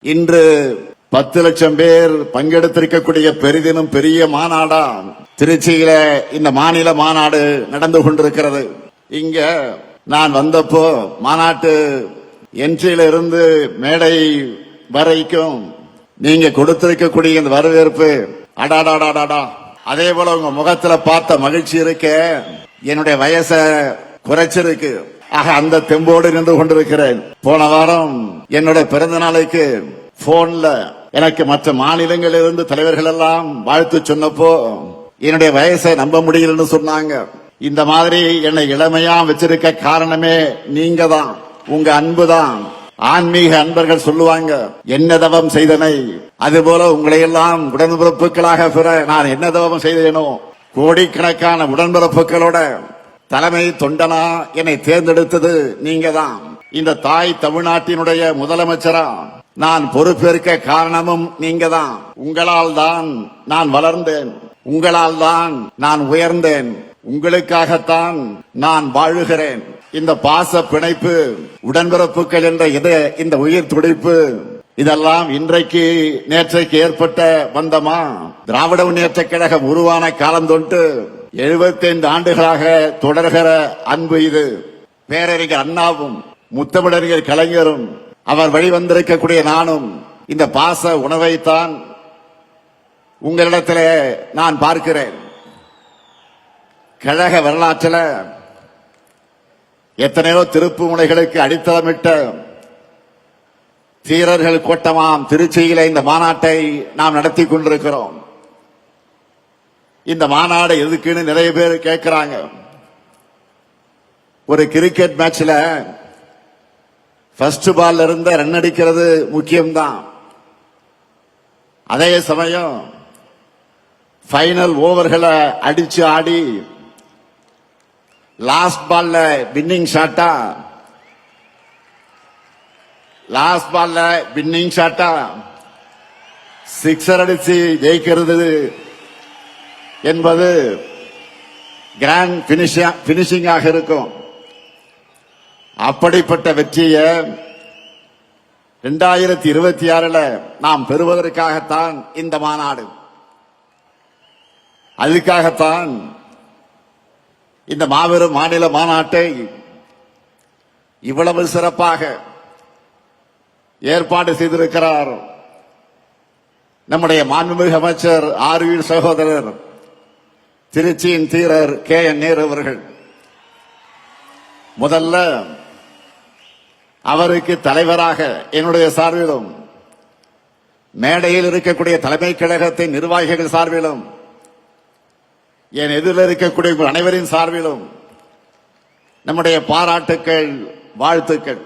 இன்று 10 லட்சம் பேர் பங்கெடுத்திருக்கக்கூடிய பெரிதினும் பெரிய மாநாடா திருச்சியில இந்த மாநில மாநாடு நடந்து கொண்டிருக்கிறது. இங்க நான் வந்தப்போ மாநாட்டு என்ட்ரியில இருந்து மேடை வரைக்கும் நீங்க கொடுத்திருக்கக்கூடிய இந்த வரவேற்பு அடாடாடாடாடா. அதே போல உங்க முகத்துல பார்த்த மகிழ்ச்சி இருக்க என்னுடைய வயசை குறைச்சிருக்கு. ஆக அந்த தெம்போடு நின்று கொண்டிருக்கிறேன். போன வாரம் என்னுடைய பிறந்த நாளைக்கு போன்ல எனக்கு மற்ற மாநிலங்களிலிருந்து தலைவர்கள் எல்லாம் வாழ்த்து சொன்னப்போ என்னுடைய வயசை நம்ப முடியலன்னு சொன்னாங்க. இந்த மாதிரி என்னை இளமையா வச்சிருக்க காரணமே நீங்க தான், உங்க அன்பு தான். ஆன்மீக அன்பர்கள் சொல்லுவாங்க, என்ன தவம் செய்தனை, அதுபோல உங்களை எல்லாம் உடன்பிறப்புகளாக பெற நான் என்ன தவம் செய்தேனோ. கோடிக்கணக்கான உடன்பிறப்புகளோட தலைமை தொண்டனா என்னை தேர்ந்தெடுத்தது நீங்க தான். இந்த தாய் தமிழ்நாட்டினுடைய முதலமைச்சரா நான் பொறுப்பேற்க காரணமும் நீங்க தான். உங்களால் தான் நான் வளர்ந்தேன், உங்களால் தான் நான் உயர்ந்தேன், உங்களுக்காகத்தான் நான் வாழுகிறேன். இந்த பாச பிணைப்பு, உடன்பிறப்புகள் என்ற இந்த உயிர் துடிப்பு இதெல்லாம் இன்றைக்கு நேற்றைக்கு ஏற்பட்ட பந்தமா? திராவிட முன்னேற்ற கழகம் உருவான காலம் தொட்டு 75 ஆண்டுகளாக தொடர்கிற அன்பு இது. பேரறிஞர் அண்ணாவும் முத்தமிழறிஞர் கலைஞரும் அவர் வழிவந்திருக்கக்கூடிய நானும் இந்த பாச உணவைத்தான் உங்களிடத்தில் நான் பார்க்கிறேன். கழக வரலாற்றில் எத்தனையோ திருப்பு முனைகளுக்கு அடித்தளமிட்ட தீரர்கள் கூட்டமாம் திருச்சியில இந்த மாநாட்டை நாம் நடத்தி கொண்டிருக்கிறோம். இந்த மாநாடு எதுக்குன்னு நிறைய பேர் கேட்கிறாங்க. ஒரு கிரிக்கெட் மேட்ச்ல ஃபர்ஸ்ட் பால்ல இருந்த ரன் அடிக்கிறது முக்கியம்தான். அதே சமயம் ஃபைனல் ஓவர்களை அடிச்சு ஆடி லாஸ்ட் பால்ல வின்னிங் ஷாட்டா சிக்ஸர் அடிச்சு ஜெயிக்கிறது என்பது கிராண்ட் பினிஷிங்காக இருக்கும். அப்படிப்பட்ட வெற்றியை 2026 நாம் பெறுவதற்காகத்தான் இந்த மாநாடு. அதுக்காகத்தான் இந்த மாபெரும் மாநில மாநாட்டை இவ்வளவு சிறப்பாக ஏற்பாடு செய்திருக்கிறார் நம்முடைய மாண்புமிகு அமைச்சர் ஆர்வி சகோதரர் திருச்சியின் தீரர் KN நேரு அவர்கள். முதல்ல அவருக்கு தலைவராக என்னுடைய சார்பிலும், மேடையில் இருக்கக்கூடிய தலைமை கழகத்தின் நிர்வாகிகள் சார்பிலும், என் எதிரில் இருக்கக்கூடிய அனைவரின் சார்பிலும் நம்முடைய பாராட்டுக்கள், வாழ்த்துக்கள்.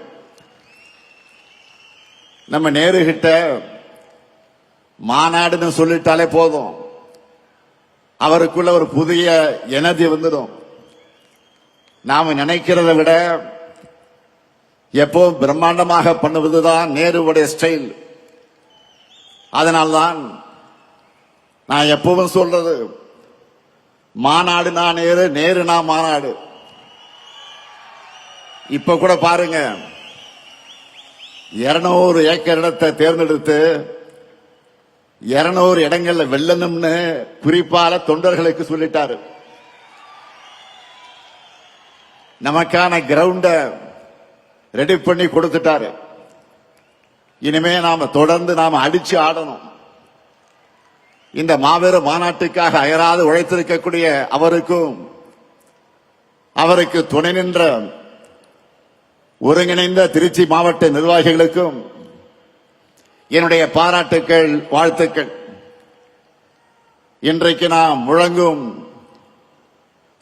நம்ம நேருகிட்ட மாநாடுன்னு சொல்லிட்டாலே போதும், அவருக்குள்ள ஒரு புதிய எனர்ஜி வந்துடும். நாம நினைக்கிறத விட எப்போ பிரம்மாண்டமாக பண்ணுவதுதான் நேருவுடைய ஸ்டைல். அதனால்தான் நான் எப்பவும் சொல்றது, மாநாடு நான் நேரு, நேரு நான் மாநாடு. இப்ப கூட பாருங்க, 200 ஏக்கர் இடத்தை தேர்ந்தெடுத்து 200 இடங்கள்ல வெல்லணும்னு குறிப்பால தொண்டர்களுக்கு சொல்லிட்டாரு. நமக்கான கிரவுண்ட ரெடி பண்ணி கொடுத்துட்டாரு. இனிமே நாம தொடர்ந்து நாம அடிச்சு ஆடணும். இந்த மாபெரும் மாநாட்டுக்காக அயராது உழைத்திருக்கக்கூடிய அவருக்கும், அவருக்கு துணை நின்ற ஒருங்கிணைந்த திருச்சி மாவட்ட நிர்வாகிகளுக்கும் என்னுடைய பாராட்டுக்கள், வாழ்த்துக்கள். இன்றைக்கு நாம் முழங்கும்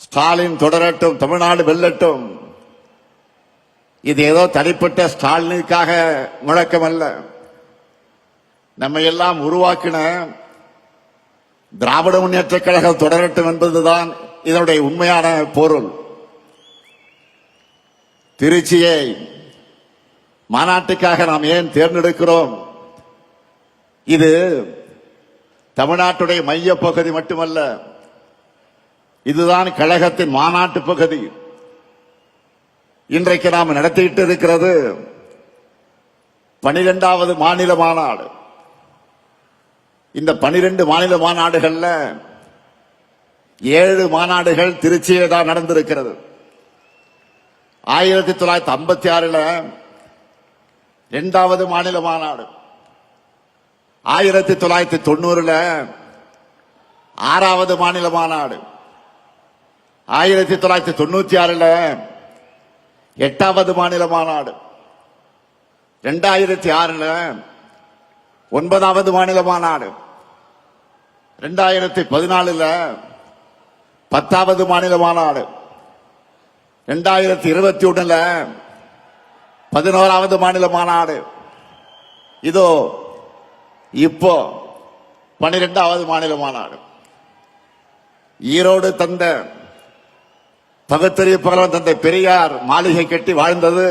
ஸ்டாலின் தொடரட்டும், தமிழ்நாடு வெல்லட்டும், இது ஏதோ தனிப்பட்ட ஸ்டாலினுக்காக முழக்கம் அல்ல. நம்ம எல்லாம் உருவாக்கின திராவிட முன்னேற்ற கழகம் தொடரட்டும் என்பதுதான் இதனுடைய உண்மையான பொருள். திருச்சியை மாநாட்டுக்காக நாம் ஏன் தேர்ந்தெடுக்கிறோம்? இது தமிழ்நாட்டுடைய மைய பகுதி மட்டுமல்ல, இதுதான் கழகத்தின் மாநாட்டு பகுதி. இன்றைக்கு நாம் நடத்திட்டு இருக்கிறது 12வது மாநில மாநாடு. இந்த 12 மாநில மாநாடுகள்ல 7 மாநாடுகள் திருச்சியில தான் நடந்திருக்கிறது. 1956 2வது மாநில மாநாடு, 1990 6வது மாநில மாநாடு, 1996 8வது மாநில மாநாடு, 2006 9வது மாநில மாநாடு, 2014 10வது மாநில மாநாடு, 2021 11வது மாநில மாநாடு. இதோ இப்போ 12வது மாநில மாநாடு. ஈரோடு தந்த பகுத்தறிவு புகழவன் தந்தை பெரியார் மாளிகை கட்டி வாழ்ந்தது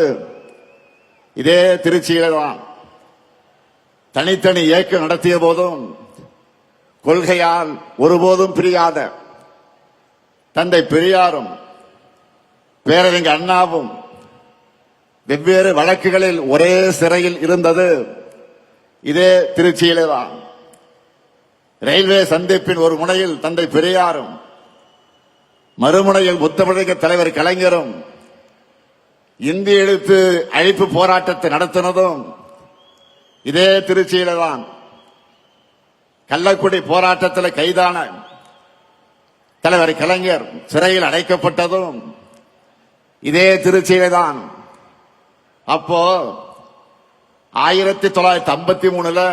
இதே திருச்சியில தான். தனித்தனி இயக்கம் நடத்திய போதும் கொள்கையால் ஒருபோதும் பிரியாத தந்தை பெரியாரும் பேரறிஞர் அண்ணாவும் வெவ்வேறு வழக்குகளில் ஒரே சிறையில் இருந்தது இதே திருச்சியிலே தான். ரயில்வே சந்திப்பின் ஒரு முனையில் தந்தை பெரியாரும் மறுமுனையில் முத்தமிழக தலைவர் கலைஞரும் இந்திய எழுத்து அழிப்பு போராட்டத்தை நடத்தினதும் இதே திருச்சியில தான். கள்ளக்குடி போராட்டத்தில் கைதான தலைவர் கலைஞர் சிறையில் அடைக்கப்பட்டதும் இதே திருச்சியில தான். அப்போ 1953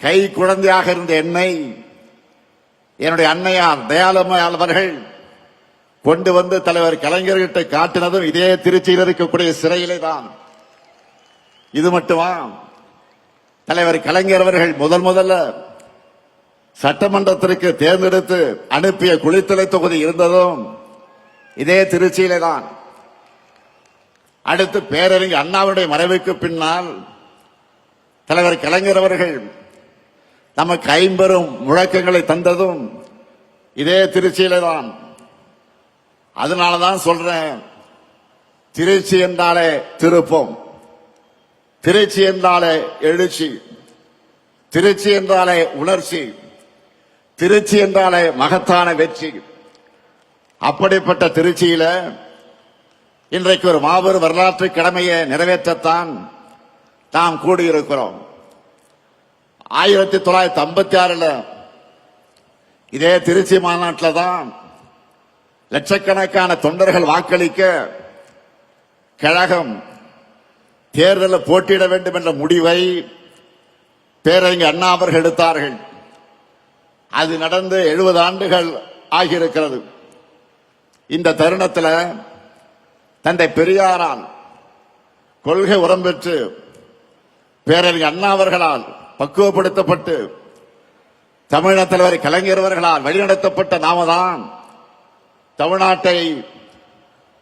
கை குழந்தையாக இருந்த என்னை என்னுடைய அன்னையார் தயாளம்மையார் அவர்கள் கொண்டு வந்து தலைவர் கலைஞர்கிட்ட காட்டினதும் இதே திருச்சியில் இருக்கக்கூடிய சிறையிலே தான். இது மட்டுமா, தலைவர் கலைஞர் அவர்கள் முதல்ல சட்டமன்றத்திற்கு தேர்ந்தெடுத்து அனுப்பிய குளித்தலை தொகுதி இருந்ததும் இதே திருச்சியிலே தான். அடுத்து பேரறிஞர் அண்ணாவுடைய மறைவுக்கு பின்னால் தலைவர் கலைஞர் அவர்கள் நமக்கு 50 முழக்கங்களை தந்ததும் இதே திருச்சியிலே தான். அதனாலதான் சொல்றேன், திருச்சி என்றாலே திருப்பம், திருச்சி என்றாலே எழுச்சி, திருச்சி என்றாலே உணர்ச்சி, திருச்சி என்றாலே மகத்தான வெற்றி. அப்படிப்பட்ட திருச்சியில இன்றைக்கு ஒரு மாபெரும் வரலாற்று கடமையை நிறைவேற்றத்தான் நாம் கூடியிருக்கிறோம். 1956 இதே திருச்சி மாநாட்டில் தான் லட்சக்கணக்கான தொண்டர்கள் வாக்களிக்க கழகம் தேர்தலில் போட்டியிட வேண்டும் என்ற முடிவை பேரறிஞர் அண்ணா அவர்கள் எடுத்தார்கள். அது நடந்து 70 ஆண்டுகள் ஆகியிருக்கிறது. இந்த தருணத்தில் தந்தை பெரியாரால் கொள்கை உரம் பெற்று பேரறிஞர் அண்ணா அவர்களால் பக்குவப்படுத்தப்பட்டு தமிழக தலைவர் கலைஞர் அவர்களால் வழிநடத்தப்பட்ட நாம தான் தமிழ்நாட்டை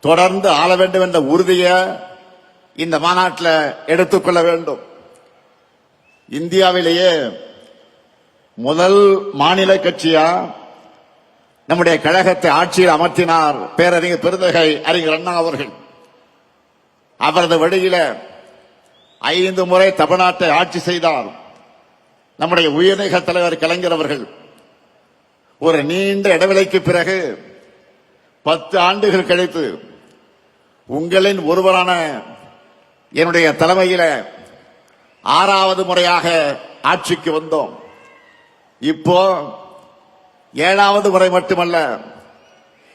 தொடர்ந்து ஆள வேண்டும் என்ற உறுதியை இந்த மாநாட்டில் எடுத்துக்கொள்ள வேண்டும். இந்தியாவிலேயே முதல் மாநில கட்சியா நம்முடைய கழகத்தை ஆட்சியில் அமர்த்தினார் பேரறிஞர் பெருந்தகை அறிஞர் அண்ணா அவர்கள். அவரது வழியில 5 முறை தமிழ்நாட்டை ஆட்சி செய்தார் நம்முடைய உயர்நீக தலைவர் கலைஞர் அவர்கள். ஒரு நீண்ட இடைவெளிக்கு பிறகு 10 ஆண்டுகள் கழித்து உங்களின் ஒருவரான என்னுடைய தலைமையில 6வது முறையாக ஆட்சிக்கு வந்தோம். இப்போ 7வது முறை மட்டுமல்ல,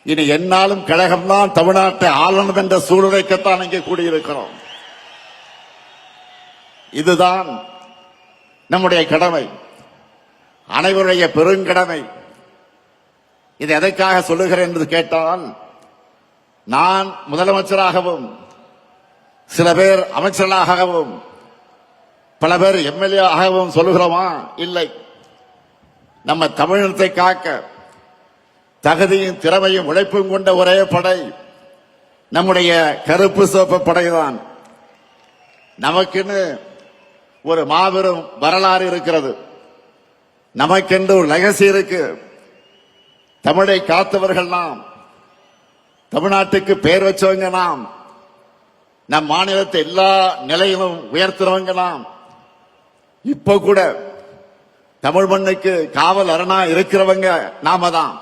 இனி என்னாலும் கழகம்தான் தமிழ்நாட்டை ஆளணும் என்ற சூழ்நிலைக்குத்தான் இங்கே கூடியிருக்கிறோம். இதுதான் நம்முடைய கடமை, அனைவருடைய பெருங்கடமை. இது எதற்காக சொல்லுகிறேன் என்று கேட்டால், நான் முதலமைச்சராகவும் சில பேர் அமைச்சர்களாகவும் பல பேர் எம்எல்ஏ ஆகவும் சொல்லுகிறோமா? இல்லை. நம்ம தமிழினத்தை காக்க தகுதியும் திறமையும் உழைப்பும் கொண்ட ஒரே படை நம்முடைய கருப்பு சிவப்பு படைதான். நமக்குன்னு ஒரு மாபெரும் வரலாறு இருக்கிறது, நமக்கென்று ஒரு லெகசி இருக்கு. தமிழை காத்தவர்கள் நாம், தமிழ்நாட்டுக்கு பெயர் வச்சவங்க நாம். நம் மாநிலத்தை எல்லா நிலையிலும் உயர்த்துறவங்க நாம். இப்ப கூட தமிழ் மண்ணுக்கு காவல் அரணா இருக்கிறவங்க நாம தான்.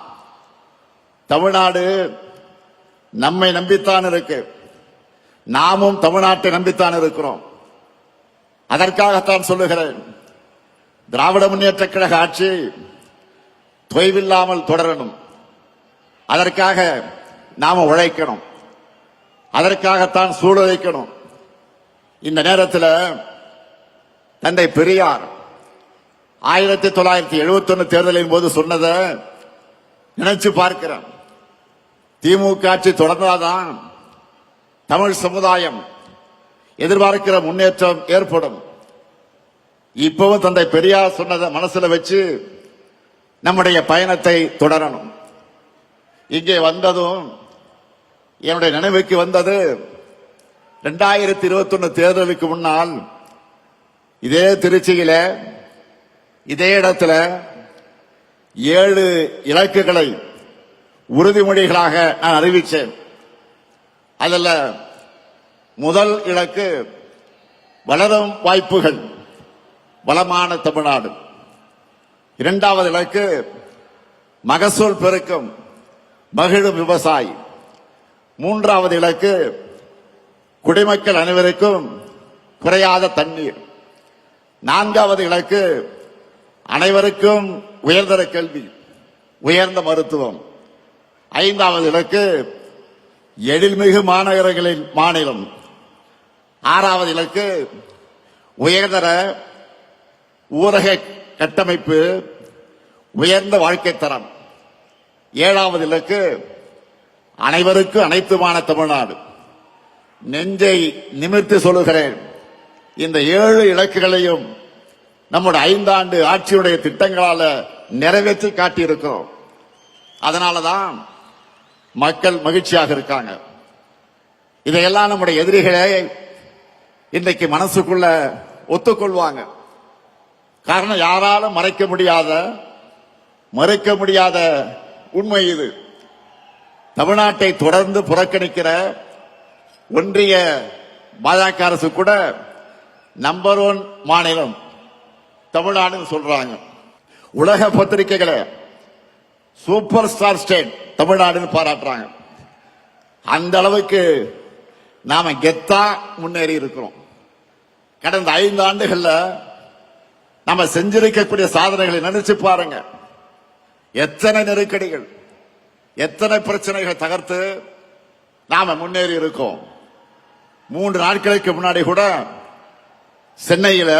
தமிழ்நாடு நம்மை நம்பித்தான் இருக்கு, நாமும் தமிழ்நாட்டை நம்பித்தான் இருக்கிறோம். அதற்காகத்தான் சொல்லுகிறேன், திராவிட முன்னேற்ற கழக ஆட்சி தொய்வில்லாமல் தொடரணும். அதற்காக நாம உழைக்கணும், அதற்காகத்தான் சூழலைக்கணும். இந்த நேரத்தில் தந்தை பெரியார் 1971 தேர்தலின் போது சொன்னதை நினைச்சு பார்க்கிறேன். திமுக ஆட்சி தொடர்ந்தாதான் தமிழ் சமுதாயம் எதிர்பார்க்கிற முன்னேற்றம் ஏற்படும். இப்பவும் தந்தை பெரியார் சொன்னதை மனசுல வச்சு நம்முடைய பயணத்தை தொடரணும். இங்கே வந்ததும் என்னுடைய நினைவுக்கு வந்தது 2021 தேர்தலுக்கு முன்னால் இதே திருச்சியில இதே இடத்துல 7 இலக்குகளை உறுதிமொழிகளாக நான் அறிவித்தேன். அதில் முதல் இலக்கு வளரும் வாய்ப்புகள், வளமான தமிழ்நாடு. இரண்டாவது இலக்கு மகசூல் பெருக்கம், மகிழும் விவசாயி. மூன்றாவது இலக்கு குடிமக்கள் அனைவருக்கும் குறையாத தண்ணீர். நான்காவது இலக்கு அனைவருக்கும் உயர்தர கல்வி, உயர்ந்த மருத்துவம். ஐந்தாவது இலக்கு எழில்மிகு மாநகரங்களின் மாநிலம். ஆறாவது இலக்கு உயர்தர ஊரக கட்டமைப்பு, உயர்ந்த வாழ்க்கை தரம். ஏழாவது இலக்கு அனைவருக்கும் அனைத்துமான தமிழ்நாடு. நெஞ்சை நிமிர்த்தி சொல்லுகிறேன், இந்த 7 இலக்குகளையும் நம்முடைய 5 ஆண்டு ஆட்சியுடைய திட்டங்களால நிறைவேற்றி காட்டியிருக்கிறோம். அதனாலதான் மக்கள் மகிழ்ச்சியாக இருக்காங்க. இதையெல்லாம் நம்முடைய எதிரிகளே இன்றைக்கு மனசுக்குள்ள ஒத்துக்கொள்வாங்க. காரணம், யாராலும் மறைக்க முடியாத, மறுக்க முடியாத உண்மை இது. தமிழ்நாட்டை தொடர்ந்து புறக்கணிக்கிற ஒன்றிய பாஜக அரசு கூட நம்பர் 1 மாநிலம் தமிழ்நாடுன்னு சொல்றாங்க. உலக பத்திரிகைகளை சூப்பர் ஸ்டார் ஸ்டேட் தமிழ்நாடுன்னு பாராட்டுறாங்க. அந்த அளவுக்கு நாம கெத்தா முன்னேறி இருக்கிறோம். கடந்த 5 ஆண்டுகள்ல நம்ம செஞ்சிருக்கக்கூடிய சாதனைகளை நினைச்சு பாருங்க. எத்தனை நெருக்கடிகள், எத்தனை பிரச்சனைகள் தகர்த்து நாம முன்னேறி இருக்கோம். 3 நாட்களுக்கு முன்னாடி கூட சென்னையில்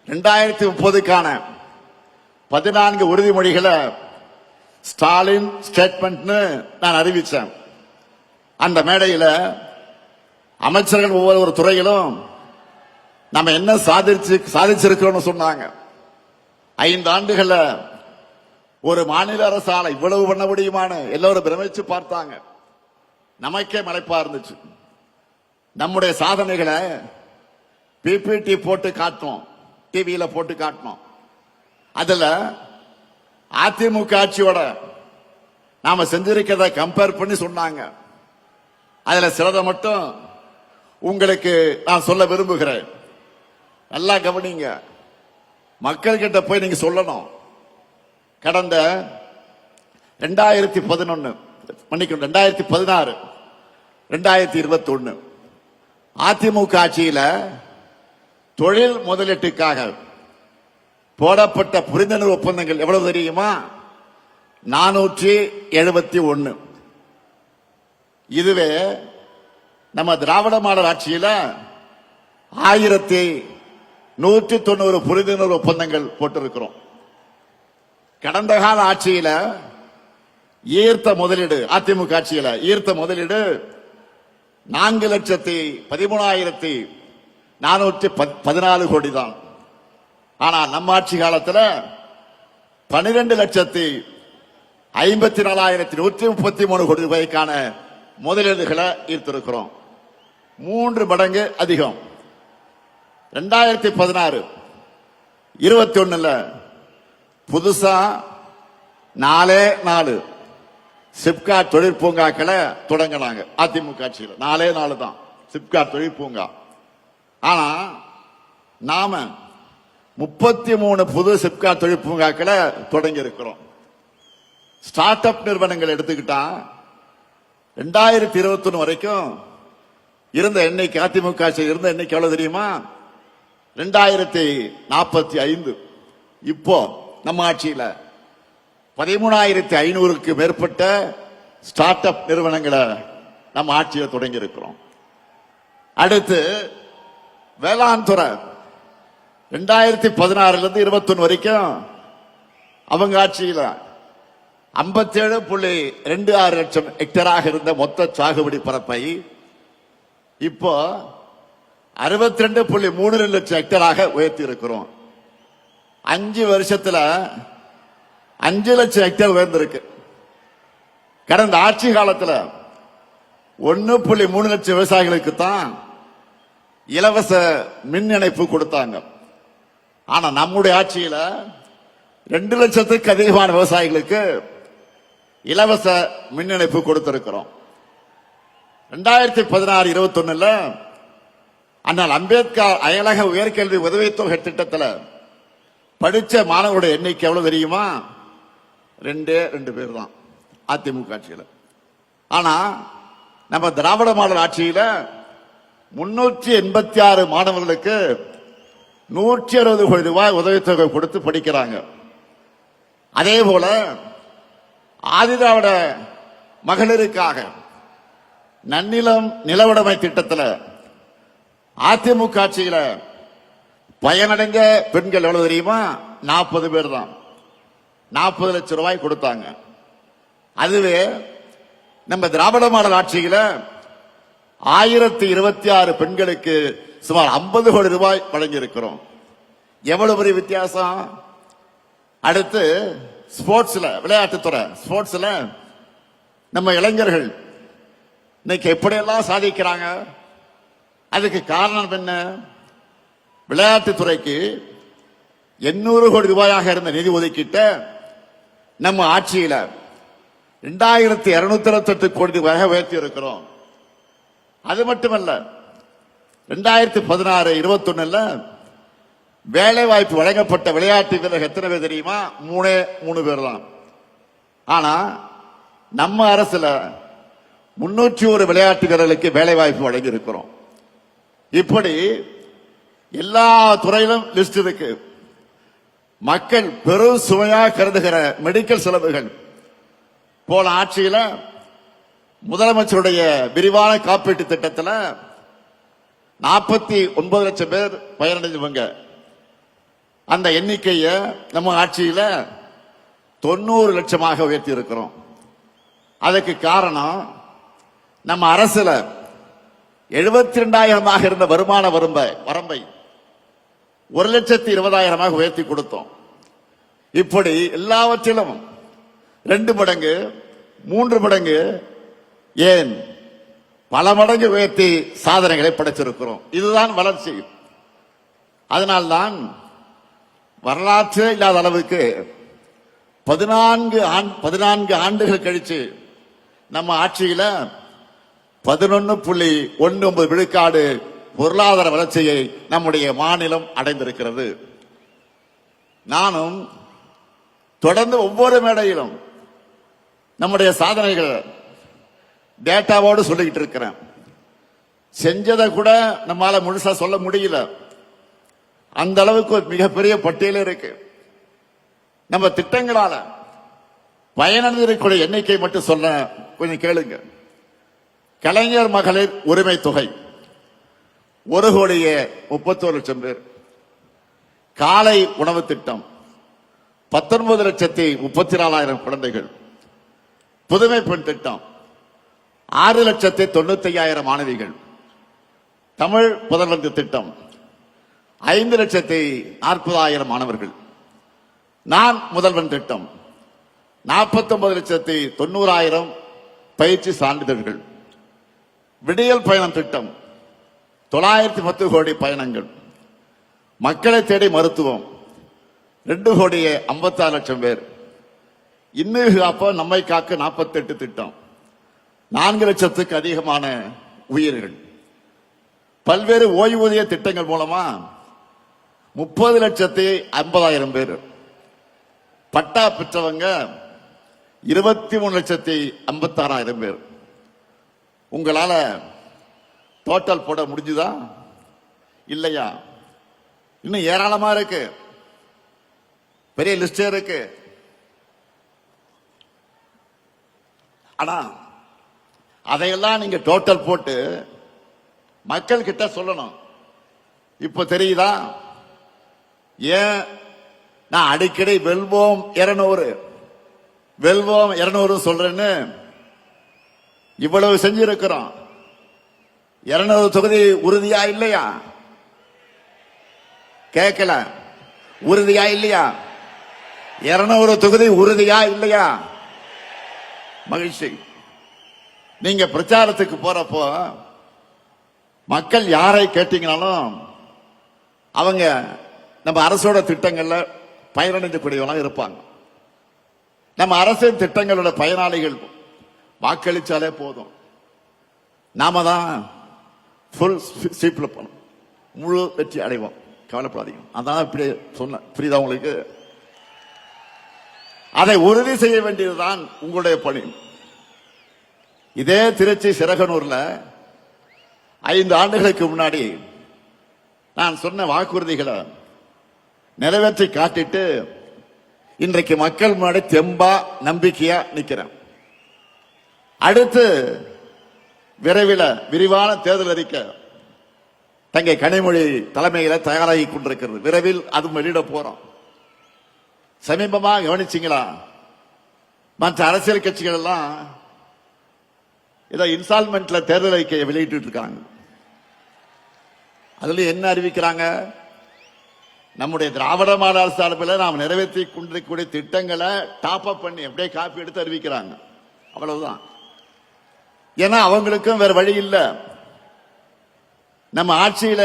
2030க்கான 14 உறுதிமொழிகளை ஸ்டாலின் ஸ்டேட்மெண்ட் நான் அறிவிச்சேன். அந்த மேடையில் அமைச்சர்கள் ஒவ்வொரு துறையிலும் நம்ம என்ன சாதிச்சிருக்கிறோம் சொன்னாங்க. 5 ஆண்டுகள்ல ஒரு மாநில அரசால இவ்வளவு பண்ண முடியுமான்னு எல்லாரும் பிரமிச்சு பார்த்தாங்க. நமக்கே மலைப்பா இருந்துச்சு. நம்முடைய சாதனைகளை பிபிடி போட்டு காட்டணும், டிவியில போட்டு காட்டணும். அதுல அதிமுக ஆட்சியோட நாம செஞ்சிருக்கிறத கம்பேர் பண்ணி சொன்னாங்க. அதுல சிலதை மட்டும் உங்களுக்கு நான் சொல்ல விரும்புகிறேன். நல்லா கவனிங்க. மக்கள் கிட்ட போய் நீங்க சொல்லணும். கடந்த 2011 மன்னிக்கணும் 2016 2021 அதிமுக ஆட்சியில தொழில் முதலீட்டுக்காக போடப்பட்ட புரிந்துணர்வு ஒப்பந்தங்கள் எவ்வளவு தெரியுமா? 471. இதுவே நம்ம திராவிட மாடல் ஆட்சியில 1190 புரிந்துணர்வு ஒப்பந்தங்கள் போட்டிருக்கிறோம். கடந்த கால ஆட்சியில ஈர்த்த முதலீடு, அதிமுக ஆட்சியில ஈர்த்த முதலீடு 4,13,414 கோடி தான். ஆனா நம்ம ஆட்சி காலத்தில் 12,54,133 கோடி ரூபாய்க்கான முதலீடுகளை ஈர்த்திருக்கிறோம். 3 மடங்கு அதிகம். 2016 21 புதுசா 4 சிப்காட் தொழிற்பூங்காக்களை தொடங்கினாங்க. அதிமுக ஆட்சியில் 4 தான். சிப்காட் தொழில் பூங்கா. ஆனா நாம 33 புது சிப்காட் தொழில் பூங்காக்களை தொடங்கி இருக்கிறோம். ஸ்டார்ட் அப் நிறுவனங்கள் எடுத்துக்கிட்டா 2021 வரைக்கும் இருந்த எண்ணிக்கை, அதிமுக இருந்த எண்ணிக்கை எவ்வளவு தெரியுமா? 2045. இப்போ நம்ம ஆட்சியில 13,500க்கு மேற்பட்ட ஸ்டார்ட் அப் நிறுவனங்களை நம்ம ஆட்சியில் தொடங்கி இருக்கிறோம். அடுத்து வேளாண் துறை 2016 இருந்து 21 வரைக்கும் அவங்க ஆட்சியில் 57.26 லட்சம் ஹெக்டராக இருந்த மொத்த சாகுபடி பரப்பை இப்போ 62.32 லட்சம் ஹெக்டராக உயர்த்தி இருக்கிறோம். 5 வருஷத்துல 5 லட்சம் ஹெக்டேர் உயர்ந்திருக்கு. கடந்த ஆட்சி காலத்தில் 1.3 லட்சம் விவசாயிகளுக்கு தான் இலவச மின் இணைப்பு கொடுத்தாங்க. ஆனா நம்முடைய ஆட்சியில 2 லட்சத்துக்கு அதிகமான விவசாயிகளுக்கு இலவச மின் இணைப்பு கொடுத்திருக்கிறோம். 2016-21 அண்ணல் அம்பேத்கர் அயலக உயர்கல்வி உதவித்தொகை திட்டத்தில் படிச்ச மாணவருடைய எண்ணிக்கை எவ்வளவு தெரியுமா? 2 பேர் தான் அதிமுக ஆட்சியில். ஆனா நம்ம திராவிட மாடல் ஆட்சியில 386 மாணவர்களுக்கு 160 கோடி ரூபாய் உதவித்தொகை கொடுத்து படிக்கிறாங்க. அதே போல ஆதிதிராவிட மகளிருக்காக நன்னிலம் நிலவுடைமை திட்டத்தில் அதிமுக ஆட்சியில பயனடைந்த பெண்கள் எவ்வளவு தெரியுமா? 40 பேர் தான். 40 லட்சம் ரூபாய் கொடுத்தாங்க. அதுவே நம்ம திராவிட மாடல் ஆட்சியில 1026 பெண்களுக்கு சுமார் 50 கோடி ரூபாய் வழங்கி இருக்கிறோம். எவ்வளவு பெரிய வித்தியாசம்! அடுத்து ஸ்போர்ட்ஸ்ல, விளையாட்டுத்துறை ஸ்போர்ட்ஸ்ல நம்ம இளைஞர்கள் இன்னைக்கு எப்படியெல்லாம் சாதிக்கிறாங்க. அதுக்கு காரணம் என்ன? விளையாட்டுத்துறைக்கு 800 கோடி ரூபாயாக இருந்த நிதி ஒதுக்கீட்ட நம்ம ஆட்சியில 2228 கோடி ரூபாயாக உயர்த்தி இருக்கிறோம். அது மட்டுமல்ல, 2016-21 வேலை வாய்ப்பு வழங்கப்பட்ட விளையாட்டு வீரர்கள் எத்தனை பேர் தெரியுமா? 3 பேர் தான். ஆனா நம்ம அரசுல 301 விளையாட்டு வீரர்களுக்கு வேலை வாய்ப்பு வழங்கி இருக்கிறோம். இப்படி எல்லா துறையிலும் லிஸ்ட் இருக்கு. மக்கள் பெரும் சுமையாக கருதுகிற மெடிக்கல் செலவுகள் போன ஆட்சியில முதலமைச்சருடைய விரிவான காப்பீட்டு திட்டத்தில் 49 லட்சம் பேர் பயனடைஞ்சவங்க. அந்த எண்ணிக்கையை நம்ம ஆட்சியில 90 லட்சமாக உயர்த்தி இருக்கிறோம். அதுக்கு காரணம் நம்ம அரசுல 72,000 இருந்த வருமான வரம்பை 1,20,000 உயர்த்தி கொடுத்தோம். இப்படி எல்லாவற்றிலும் 2 மடங்கு 3 மடங்கு ஏன் பல மடங்கு உயர்த்தி சாதனைகளை படைத்திருக்கிறோம். இதுதான் வளர்ச்சி. அதனால்தான் வரலாற்று இல்லாத அளவுக்கு 14 ஆண்டுகள் கழிச்சு நம்ம ஆட்சியில 11.19 விழுக்காடு பொருளாதார வளர்ச்சியை நம்முடைய மாநிலம் அடைந்திருக்கிறது. நானும் தொடர்ந்து ஒவ்வொரு மேடையிலும் நம்முடைய சாதனைகள் டேட்டாவோடு சொல்லிக்கிட்டு இருக்கிறேன். செஞ்சதை கூட நம்மால முழுசா சொல்ல முடியல. அந்த அளவுக்கு ஒரு மிகப்பெரிய பட்டியல் இருக்கு. நம்ம திட்டங்களால பயனடைந்திருக்கிற எண்ணிக்கை மட்டும் சொல்ல கொஞ்சம் கேளுங்க. கலைஞர் மகளிர் உரிமை தொகை 1,31,00,000 பேர். காலை உணவு திட்டம் 19,34,000 குழந்தைகள். புதுமை பெண் திட்டம் 6,95,000 மாணவிகள். தமிழ் புதல்வன் திட்டம் 5,40,000 மாணவர்கள். நான் முதல்வன் திட்டம் 49,90,000 பயிற்சி சான்றிதழ்கள். விடியல் பயணம் திட்டம் 910 கோடி பயணங்கள். மக்களை தேடி மருத்துவம் 2,56,00,000 பேர். இன்னுயிர் காப்ப நம்மை காக்க 48 திட்டம் 4 லட்சத்துக்கு அதிகமான உயிர்கள். பல்வேறு ஓய்வூதிய திட்டங்கள் மூலமா 30,50,000 பேர், பட்டா பெற்றவங்க 23,56,000 பேர். உங்களால டோட்டல் போட முடிஞ்சுதா இல்லையா? இன்னும் ஏராளமா இருக்கு, பெரிய லிஸ்டே இருக்கு. ஆனா அதையெல்லாம் நீங்க டோட்டல் போட்டு மக்கள் கிட்ட சொல்லணும். இப்ப தெரியுதா ஏன் நான் அடிக்கடி வெல்வோம் 200 வெல்வோம் 200 சொல்றேன்னு? இவ்வளவு செஞ்சிருக்கிறோம். 200 தொகுதி உறுதியா இல்லையா? கேட்கல. உறுதியா இல்லையா? 200 தொகுதி உறுதியா இல்லையா? மகிழ்ச்சி. நீங்க பிரச்சாரத்துக்கு போறப்போ மக்கள் யாரை கேட்டீங்கனாலும் அவங்க நம்ம அரசோட திட்டங்கள்ல பயனடைஞ்சக்கூடியவங்க இருப்பாங்க. நம்ம அரசின் திட்டங்களோட பயனாளிகள் வாக்களிச்சாலே போதும், நாம தான் ஃபுல் ஸ்வீப்ல போனோம், முழு வெற்றி அடைவோம். கவலைப்படாதீங்க. அதான் இப்படி சொன்ன, புரியுதா உங்களுக்கு? அதை உறுதி செய்ய வேண்டியதுதான் உங்களுடைய பணி. இதே திருச்சி சிறகனூர்ல 5 ஆண்டுகளுக்கு முன்னாடி நான் சொன்ன வாக்குறுதிகளை நிறைவேற்றி காட்டிட்டு இன்றைக்கு மக்கள் முன்னாடி தெம்பா நம்பிக்கையா நிக்கிறேன். அடுத்து விரைவில் விரிவான தேர்தல் அறிக்கை தங்கை கனிமொழி தலைமையில தயாராகி கொண்டிருக்கிறது. விரைவில் அது வெளியிட போறோம். சமீபமா கவனிச்சீங்களா? மற்ற அரசியல் கட்சிகள் எல்லாம் ஏதோ இன்ஸ்டால்மெண்ட்ல தேர்தல் அறிக்கையை வெளியிட்டு இருக்காங்க. அதுல என்ன அறிவிக்கிறாங்க? நம்முடைய திராவிட மாடல் சார்பில் நாம் நிறைவேற்றி கொண்டிருக்கக்கூடிய திட்டங்களை டாப் அப் பண்ணி அப்படியே காப்பி எடுத்து அறிவிக்கிறாங்க. அவ்வளவுதான். ஏன்னா அவங்களுக்கும் வேற வழி இல்லை. நம்ம ஆட்சியில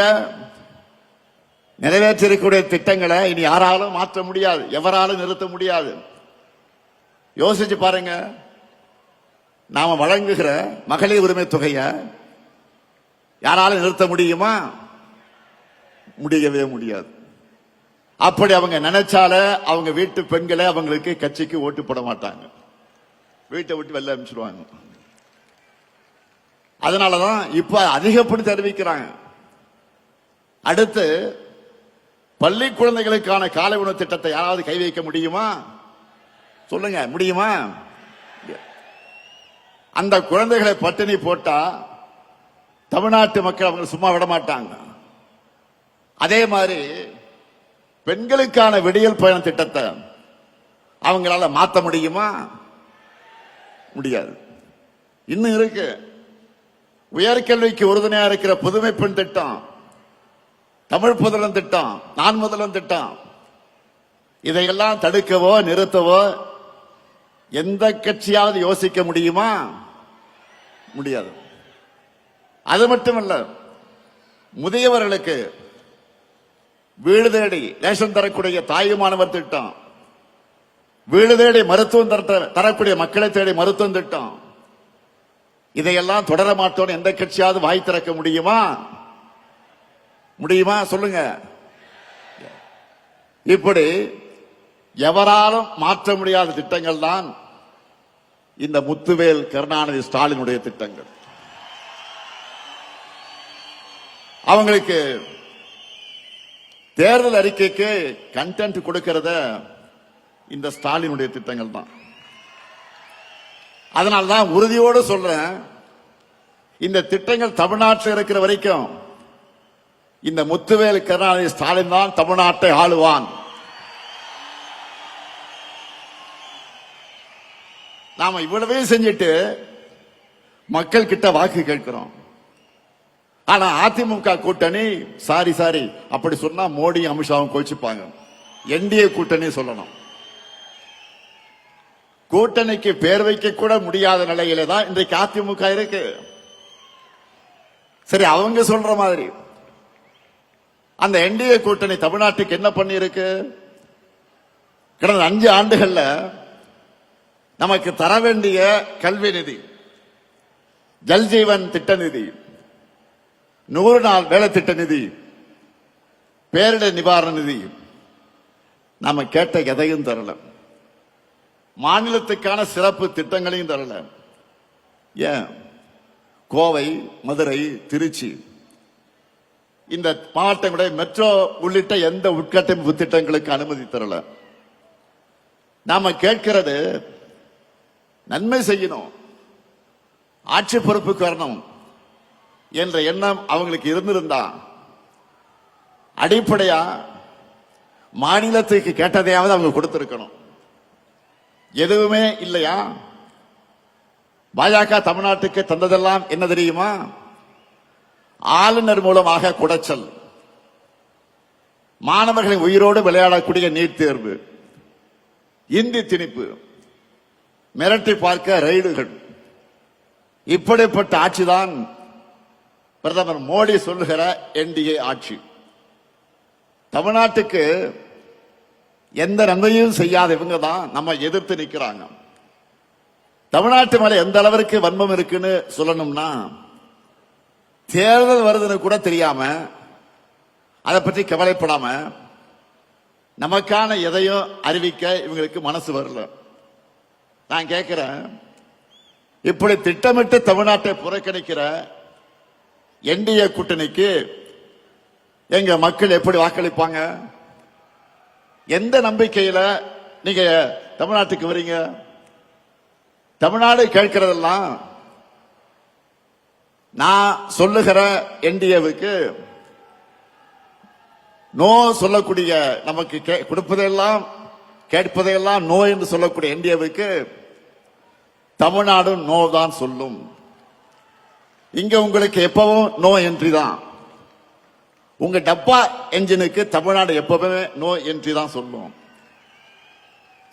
நிறைவேற்றிருக்கக்கூடிய திட்டங்களை இனி யாராலும் மாற்ற முடியாது, எவராலும் நிறுத்த முடியாது. யோசிச்சு பாருங்க. நாம வழங்குகிற மகளிர் உரிமை தொகையை யாராலும் நிறுத்த முடியுமா? முடியவே முடியாது. அப்படி அவங்க நினைச்சால அவங்க வீட்டு பெண்களை அவங்களுக்கு கட்சிக்கு ஓட்டு போட மாட்டாங்க, வீட்டை விட்டு வெளில அனுப்பிச்சிடுவாங்க. அதனாலதான் இப்ப அதிகப்படுத்தி அறிவிக்கிறாங்க. அடுத்து பள்ளி குழந்தைகளுக்கான காலை உணவு திட்டத்தை யாராவது கை வைக்க முடியுமா? சொல்லுங்க, முடியுமா? அந்த குழந்தைகளை பட்டினி போட்டா தமிழ்நாட்டு மக்கள் அவங்க சும்மா விட மாட்டாங்க. அதே மாதிரி பெண்களுக்கான விடியல் பயண திட்டத்தை அவங்களால மாற்ற முடியுமா? முடியாது. இன்னும் இருக்கு. உயர்கல்விக்கு உறுதுணையா இருக்கிற புதுமை பெண் திட்டம், தமிழ் புதல்வன் திட்டம், நான் முதல்வன் திட்டம், இதையெல்லாம் தடுக்கவோ நிறுத்தவோ எந்த கட்சியாவது யோசிக்க முடியுமா? முடியாது. அது மட்டுமல்ல, முதியவர்களுக்கு வீடு தேடி ரேஷன் தரக்கூடிய தாயுமானவர் திட்டம், வீடு தேடி மருத்துவம் தரக்கூடிய மக்களை தேடி மருத்துவம் திட்டம், இதையெல்லாம் தொடர மாட்டோம் எந்த கட்சியாவது வாய் திறக்க முடியுமா? முடியுமா? சொல்லுங்க. இப்படி எவராலும் மாற்ற முடியாத திட்டங்கள் தான் இந்த முத்துவேல் கருணாநிதி ஸ்டாலினுடைய திட்டங்கள். அவங்களுக்கு தேர்தல் அறிக்கைக்கு கண்டென்ட் கொடுக்கிறத இந்த ஸ்டாலினுடைய திட்டங்கள் தான். அதனால்தான் உறுதியோடு சொல்றேன், இந்த திட்டங்கள் தமிழ்நாட்டில் இருக்கிற வரைக்கும் இந்த முத்துவேல் கருணாநிதி ஸ்டாலின் தான் தமிழ்நாட்டை ஆளுவான். நாம இவ்வளவே செஞ்சுட்டு மக்கள் கிட்ட வாக்கு கேட்கிறோம். ஆனா அதிமுக கூட்டணி சாரி அப்படி சொன்னா மோடி அமித்ஷாவும் கோச்சிப்பாங்க. என்டிஏ கூட்டணி சொல்லணும். கூட்டணிக்கு பேர் வைக்க கூட முடியாத நிலையில தான் இன்றைக்கு அதிமுக இருக்கு. சரி, அவங்க சொல்ற மாதிரி அந்த என்டிஏ கூட்டணி தமிழ்நாட்டுக்கு என்ன பண்ணி இருக்கு? கடந்த 5 ஆண்டுகள்ல நமக்கு தர வேண்டிய கல்வி நிதி, ஜல்ஜீவன் திட்ட நிதி, 100 நாள் வேலை திட்ட நிதி, பேரிடர் நிவாரண நிதி, நாம கேட்ட எதையும் தரல. மாநிலத்துக்கான சிறப்பு திட்டங்களையும் தரல. ஏன் கோவை, மதுரை, திருச்சி இந்த மாவட்டங்களுடைய மெட்ரோ உள்ளிட்ட எந்த உட்கட்டமைப்பு திட்டங்களுக்கு அனுமதி தரல. நாம கேட்கிறது நன்மை செய்யணும், ஆட்சி பொறுப்புக்கு வரணும் என்ற எண்ணம் அவங்களுக்கு இருந்திருந்தா அடிப்படையா மாநிலத்துக்கு கேட்டதையாவது அவங்க கொடுத்திருக்கணும். எதுவுமே இல்லையா? பாஜக தமிழ்நாட்டுக்கு தந்ததெல்லாம் என்ன தெரியுமா? ஆளுநர் மூலமாக குடைச்சல், மாணவர்களின் உயிரோடு விளையாடக்கூடிய நீட் தேர்வு, இந்தி திணிப்பு, மிரட்டி பார்க்க ரைடுகள். இப்படிப்பட்ட ஆட்சிதான் பிரதமர் மோடி சொல்லுகிற என்டிஏ ஆட்சி. தமிழ்நாட்டுக்கு எந்த நன்மையும் செய்யாத இவங்க தான் நம்ம எதிர்த்து நிற்கிறாங்க. தமிழ்நாட்டு மேல எந்த அளவிற்கு வன்மம் இருக்குன்னு சொல்லணும்னா, தேர்தல் வருதுன்னு கூட தெரியாம, அதை பற்றி கவலைப்படாம, நமக்கான எதையும் அறிவிக்க இவங்களுக்கு மனசு வரல. நான் கேட்கிறேன், இப்படி திட்டமிட்டு தமிழ்நாட்டை புறக்கணிக்கிற என்டிஏ கூட்டணிக்கு எங்க மக்கள் எப்படி வாக்களிப்பாங்க? எந்த நம்பிக்கையில நீங்க தமிழ்நாட்டுக்கு வரீங்க? தமிழ்நாடு கேட்கிறதெல்லாம் நான் சொல்லுகிற என்டிஏவுக்கு நோ சொல்லக்கூடிய, நமக்கு கொடுப்பதெல்லாம் கேட்பதையெல்லாம் நோ என்று சொல்லக்கூடிய என்டிஏவுக்கு தமிழ்நாடு நோ தான் சொல்லும். இங்க உங்களுக்கு எப்பவும் நோ என்ட்ரி தான். உங்க டப்பா என்ஜினுக்கு தமிழ்நாடு எப்பவுமே நோ என்ட்ரி தான் சொல்லும்.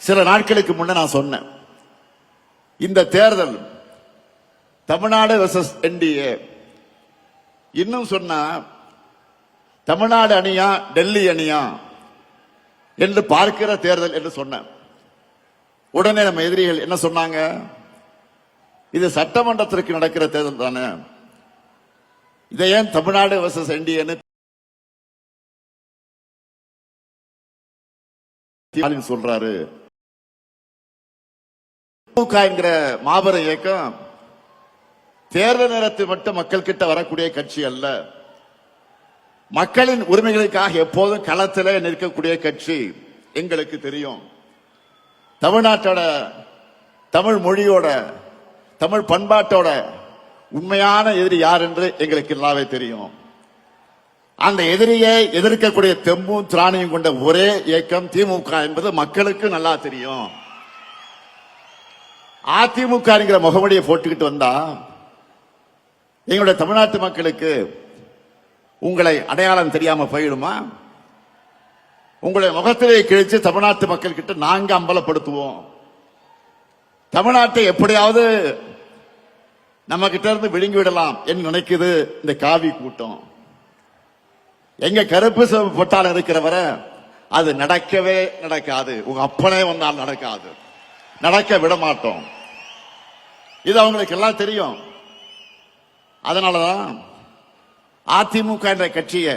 சில நாட்களுக்கு முன்ன நான் சொன்னேன், இந்த தேர்தல் தமிழ்நாடு வெர்சஸ் என்டிஏ, இன்னும் சொன்னா தமிழ்நாடு அணியா டெல்லி அணியா என்று பார்க்கிற தேர்தல் என்று சொன்னேன். உடனே நம்ம எதிரிகள் என்ன சொன்னாங்க? இது சட்டமன்றத்திற்கு நடக்கிற தேர்தல் தானே, இதை ஏன் தமிழ்நாடு வெர்சஸ் என்டிஏன்னு சொல்றாரு? திமுக என்கிற மாபெரும் இயக்கம் தேர்தல் நேரத்தில் மட்டும் மக்கள் கிட்ட வரக்கூடிய கட்சி அல்ல, மக்களின் உரிமைகளுக்காக எப்போதும் களத்தில் நிற்கக்கூடிய கட்சி. எங்களுக்கு தெரியும், தமிழ்நாட்டோட, தமிழ் மொழியோட, தமிழ் பண்பாட்டோட உண்மையான எதிரி யார் என்று எங்களுக்கு நல்லாவே தெரியும். அந்த எதிரியை எதிர்க்கக்கூடிய தெம்பும் திராணியும் கொண்ட ஒரே இயக்கம் திமுக என்பது மக்களுக்கு நல்லா தெரியும். அதிமுக என்கிற முகமடியை போட்டுக்கிட்டு வந்தா எங்களுடைய தமிழ்நாட்டு மக்களுக்கு உங்களை அடையாளம் தெரியாம போயிடுமா? உங்களுடைய முகத்திலே கிழிச்சு தமிழ்நாட்டு மக்கள் கிட்ட நாங்க அம்பலப்படுத்துவோம். தமிழ்நாட்டை எப்படியாவது நம்ம கிட்ட இருந்து விழுங்கி விடலாம் என்று நினைக்குது இந்த காவி கூட்டம். எங்க கருப்பு சிவப்பு போட்டால் இருக்கிறவர அது நடக்கவே நடக்காது. உங்க அப்பனே வந்தால் நடக்காது, நடக்க விட மாட்டோம். இது அவங்களுக்கு எல்லாம் தெரியும். அதனாலதான் அதிமுக என்ற கட்சியை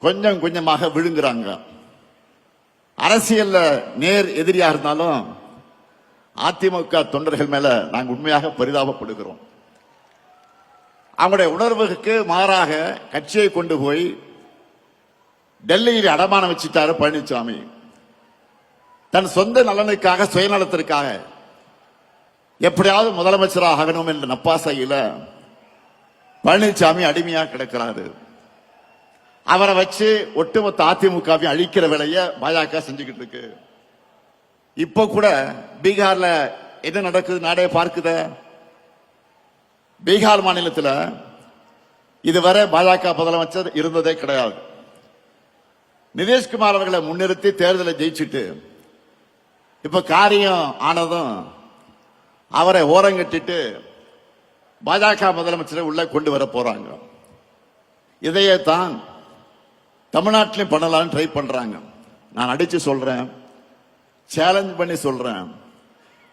கொஞ்சம் கொஞ்சமாக விழுங்குறாங்க. அரசியல்ல நேர் எதிரியா இருந்தாலும் அதிமுக தொண்டர்கள் மேல நாங்கள் உண்மையாக பரிதாபப்படுகிறோம். அவங்களுடைய உணர்வுக்கு மாறாக கட்சியை கொண்டு போய் டெல்லியில் அடமானம் வச்சுட்டாரு பழனிசாமி. தன் சொந்த நலனுக்காக, சுயநலத்திற்காக எப்படியாவது முதலமைச்சராக ஆகணும் என்ற நப்பாசையில பழனிசாமி அடிமையா கிடக்கிறாரு. அவரை வச்சு ஒட்டுமொத்த அதிமுகவை அழிக்கிற வேலையை பாஜக செஞ்சுக்கிட்டு இருக்கு. இப்ப கூட பீகார்ல என்ன நடக்குது நாடே பார்க்குத. பீகார் மாநிலத்தில் இதுவரை பாஜக முதலமைச்சர் இருந்ததே கிடையாது. நிதிஷ்குமார் அவர்களை முன்னிறுத்தி தேர்தலை ஜெயிச்சுட்டு இப்ப காரியம் ஆனதும் அவரை ஓரங்கட்டிட்டு பாஜக முதலமைச்சரை உள்ள கொண்டு வர போறாங்க. இதையே தான் தமிழ்நாட்டிலும் பண்ணலாம்னு ட்ரை பண்றாங்க. நான் அடிச்சு சொல்றேன், சேலஞ்ச் பண்ணி சொல்றேன்,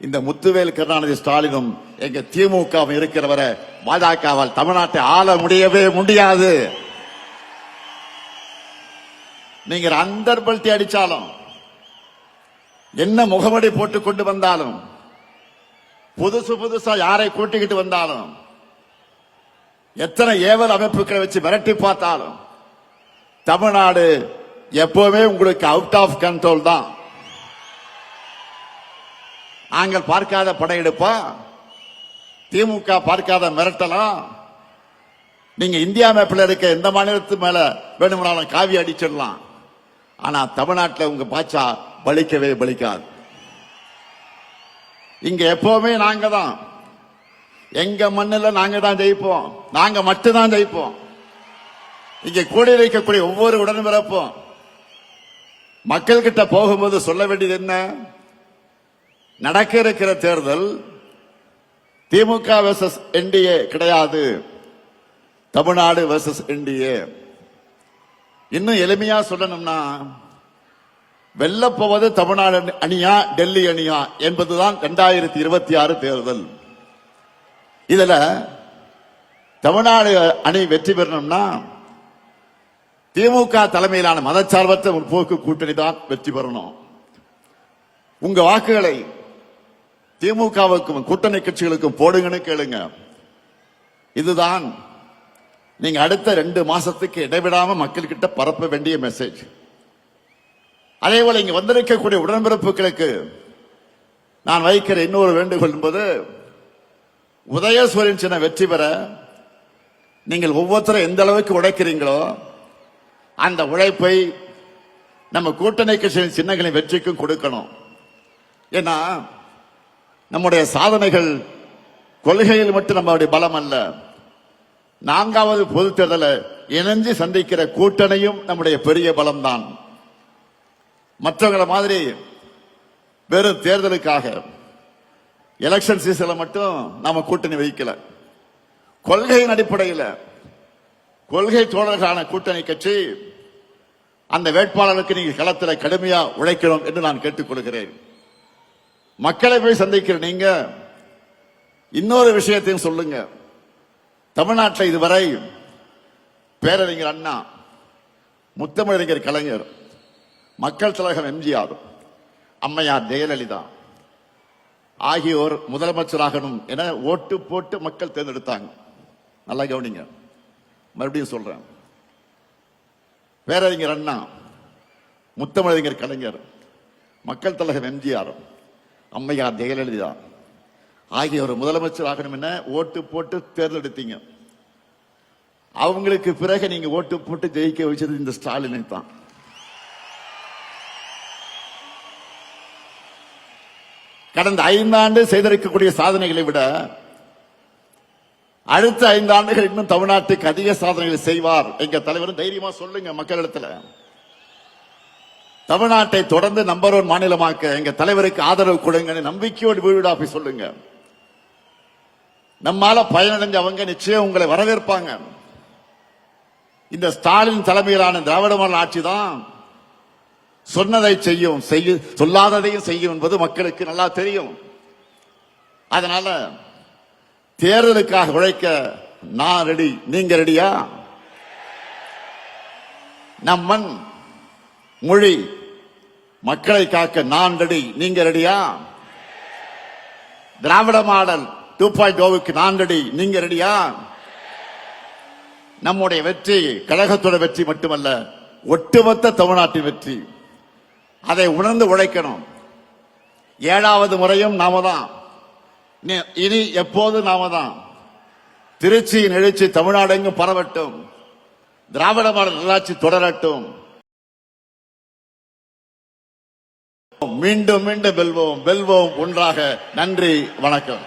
இந்த முத்துவேல் கருணாநிதி ஸ்டாலினும் எங்க திமுக இருக்கிறவரை பாஜகவால் தமிழ்நாட்டை ஆள முடியவே முடியாது. நீங்க அந்தர்பல்ட்டி அடிச்சாலும் என்ன முகமடி போட்டு கொண்டு வந்தாலும் புதுசா யாரை கூட்டிக்கிட்டு வந்தாலும் எத்தனை ஏவல் அமைப்புகளை வச்சு மிரட்டி பார்த்தாலும் தமிழ்நாடு எப்பவுமே உங்களுக்கு அவுட் ஆஃப் கண்ட்ரோல் தான். நாங்கள் பார்க்காத படையெடுப்பா, திமுக பார்க்காத மிரட்டலா, நீங்க இந்தியா மேப்பில் இருக்க எந்த மாநிலத்து மேல வேணும்னாலும் காவி அடிச்சிடலாம். ஆனா தமிழ்நாட்டில் உங்க பாச்சா பலிக்கவே பலிக்காது. இங்க எப்பவுமே நாங்க தான், எங்க மண்ணில் நாங்க தான் ஜெயிப்போம், நாங்க மட்டும்தான் ஜெயிப்போம். இங்க கூடி வைக்கக்கூடிய ஒவ்வொரு உடன்பிறப்பும் மக்கள் கிட்ட போகும்போது சொல்ல வேண்டியது என்ன? நடக்க இருக்கிற தேர்தல் திமுக வெர்சஸ் என்டிஏ கிடையாது, தமிழ்நாடு வெர்சஸ் என்டிஏ. இன்னும் எளிமையா சொல்லணும்னா வெல்ல போவது தமிழ்நாடு அணியா டெல்லி அணியா என்பதுதான் 2026 தேர்தல். இதுல தமிழ்நாடு அணி வெற்றி பெறணும்னா திமுக தலைமையிலான மதச்சார்பற்ற முற்போக்கு கூட்டணி தான் வெற்றி பெறணும். உங்க வாக்குகளை திமுகவுக்கும் கூட்டணி கட்சிகளுக்கும் போடுங்கன்னு கேளுங்க. இதுதான் நீங்க அடுத்த 2 மாசத்துக்கு இடைவிடாம மக்கள் கிட்ட பரப்ப வேண்டிய மெசேஜ். அதே போல இங்க வந்திருக்கக்கூடிய உடன்பிறப்புகளுக்கு நான் வைக்கிற இன்னொரு வேண்டுகோள் என்பது, உதயசூரியன் சின்ன வெற்றி பெற நீங்கள் ஒவ்வொருத்தரும் எந்த அளவுக்கு உழைக்கிறீங்களோ அந்த உழைப்பை நம்ம கூட்டணி கட்சியின் சின்னங்களின் வெற்றிக்கும் கொடுக்கணும். ஏன்னா நம்முடைய சாதனைகள் கொள்கையில் மட்டும் நம்மளுடைய பலம் அல்ல, 4வது பொது தேர்தலை இணைஞ்சு சந்திக்கிற கூட்டணியும் நம்முடைய பெரிய பலம் தான். மற்றவங்களை மாதிரி வெறும் தேர்தலுக்காக எலெக்ஷன் சீசன்ல மட்டும் நாம கூட்டணி வைக்கல. கொள்கையின் அடிப்படையில் கொள்கை தோழர்களான கூட்டணி கட்சி அந்த வேட்பாளருக்கு நீங்க களத்தில் கடுமையா உழைக்கணும் என்று நான் கேட்டுக்கொள்கிறேன். மக்களை போய் சந்திக்கிற நீங்க இன்னொரு விஷயத்தையும் சொல்லுங்க. தமிழ்நாட்டில் இதுவரை பேரறிஞர் அண்ணா, முத்தமிழறிஞர் கலைஞர், மக்கள் தலைவர் எம்ஜிஆர், அம்மையார் ஜெயலலிதா ஆகியோர் முதலமைச்சராகணும் என ஓட்டு போட்டு மக்கள் தேர்ந்தெடுத்தாங்க. நல்லா கவனிங்க, மறுபடியும் சொல்றேன். பேரறிஞர் அண்ணா, முத்தமிழறிஞர் கலைஞர், மக்கள் தலைவர் எம்ஜிஆர், அம்மையார் ஜெயலலிதா ஆகியோர் முதலமைச்சர் ஆகணும் என ஓட்டு போட்டு தேர்ந்தெடுத்தீங்க. அவங்களுக்கு பிறகு நீங்க ஓட்டு போட்டு ஜெயிக்க வச்சது இந்த ஸ்டாலினை தான். கடந்த 5 ஆண்டு செய்திருக்கக்கூடிய சாதனைகளை விட அடுத்த 5 ஆண்டுகள் இன்னும் தமிழ்நாட்டுக்கு அதிக சாதனைகளை செய்வார். எங்க தலைவரும் தைரியமா சொல்லுங்க மக்களிடத்துல. தமிழ்நாட்டை தொடர்ந்து நம்பர் 1 மாநிலமாக்க எங்க தலைவருக்கு ஆதரவு கொடுங்க, நம்பிக்கையோடு வீடு போய் சொல்லுங்க. நம்மால பயனடைஞ்சவங்க நிச்சயம் உங்களை வரவேற்பாங்க. இந்த ஸ்டாலின் தலைமையிலான திராவிட மாடல் ஆட்சி தான் சொன்னதை செய்யும், சொல்லாததையும் செய்யும் என்பது மக்களுக்கு நல்லா தெரியும். அதனால தேர்தலுக்காக உழைக்க நான் ரெடி, நீங்க ரெடியா? நம் மண் மொழி மக்களை காக்க நான் ரெடி, நீங்க ரெடியா? திராவிட மாடல் 2.0க்கு நான் ரெடி, நீங்க ரெடியா? நம்முடைய வெற்றி கழகத்தோட வெற்றி மட்டுமல்ல, ஒட்டுமொத்த தமிழ்நாட்டின் வெற்றி. அதை உணர்ந்து உழைக்கணும். 7வது முறையும் நாம தான், இனி எப்போது நாம தான். திருச்சியின் எழுச்சி தமிழ்நாடு எங்கும் பரவட்டும், திராவிட மாடல் நல்லாட்சி தொடரட்டும். மீண்டும் மீண்டும் வெல்வோம், வெல்வோம் ஒன்றாக. நன்றி, வணக்கம்.